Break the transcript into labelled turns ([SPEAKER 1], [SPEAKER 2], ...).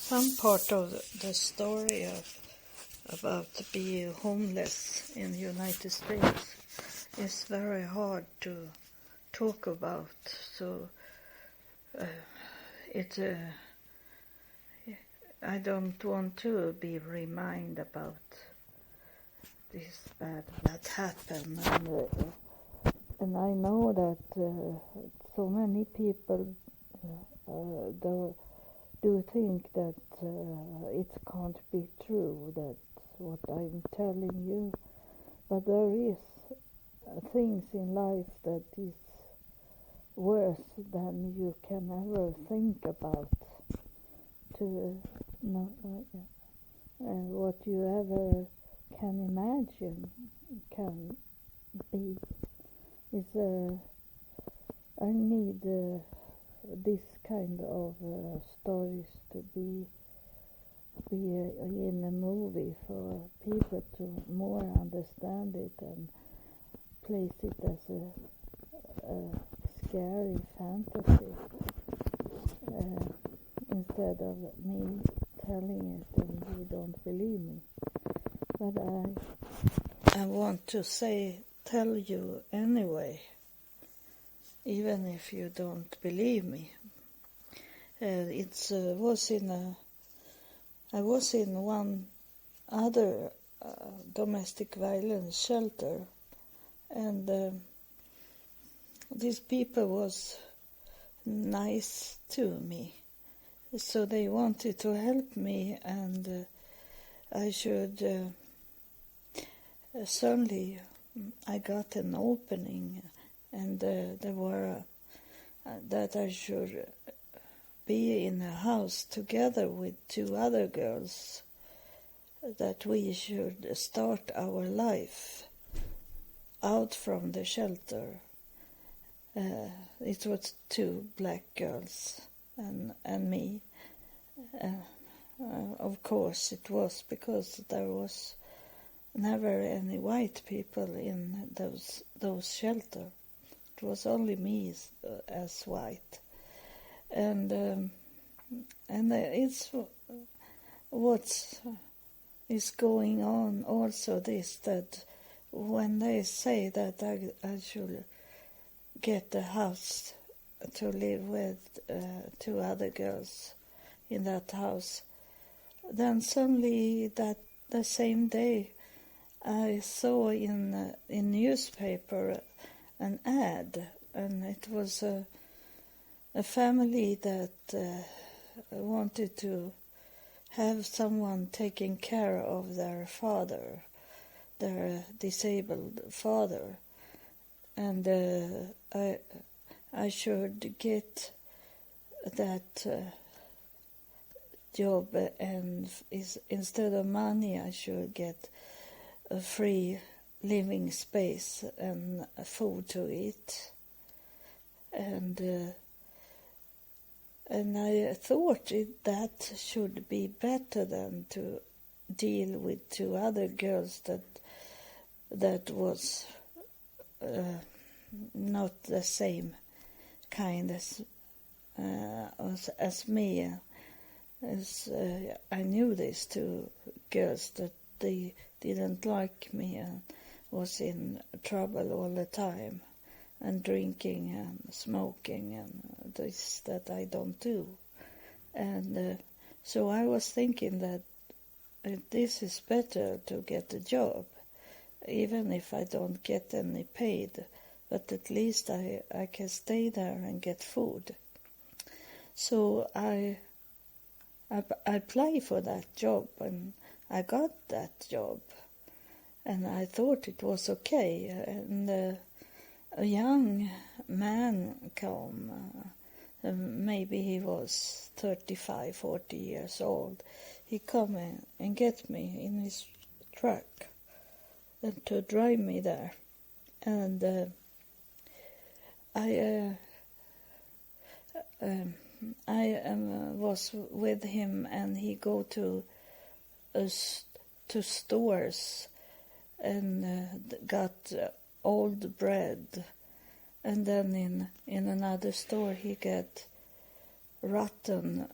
[SPEAKER 1] Some part of the story about being homeless in the United States is very hard to talk about. So I don't want to be reminded about this bad that happened, and I know that so many people do think that it can't be true, that what I'm telling you, but there is things in life that is worse than you can ever think about. What you ever can imagine can be is I need this kind of stories to be in a movie for people to more understand it and place it as a scary fantasy instead of me telling it and you don't believe me. But I want to tell you anyway, even if you don't believe me. I was in one other domestic violence shelter, and these people was nice to me, so they wanted to help me, and I should suddenly I got an opening, and there were that I should be in a house together with two other girls, that we should start our life out from the shelter. It was two black girls and me. Of course it was, because there was never any white people in those shelters. It was only me as white. And it's what is going on also this, that when they say that I should get a house to live with two other girls in that house, then suddenly that the same day I saw in newspaper an ad, and it was a family that wanted to have someone taking care of their father, their disabled father, and I should get that job, and instead of money I should get a free living space and food to eat, and I thought that should be better than to deal with two other girls that was not the same kind as me. As I knew these two girls that they didn't like me and was in trouble all the time, and drinking and smoking and this that I don't do. And so I was thinking that this is better to get a job, even if I don't get any paid, but at least I can stay there and get food. So I applied for that job, and I got that job, and I thought it was okay, and a young man came, maybe he was 35, 40 years old. He come and get me in his truck and to drive me there. And I was with him, and he go to stores and got old bread, and then in another store he get rotten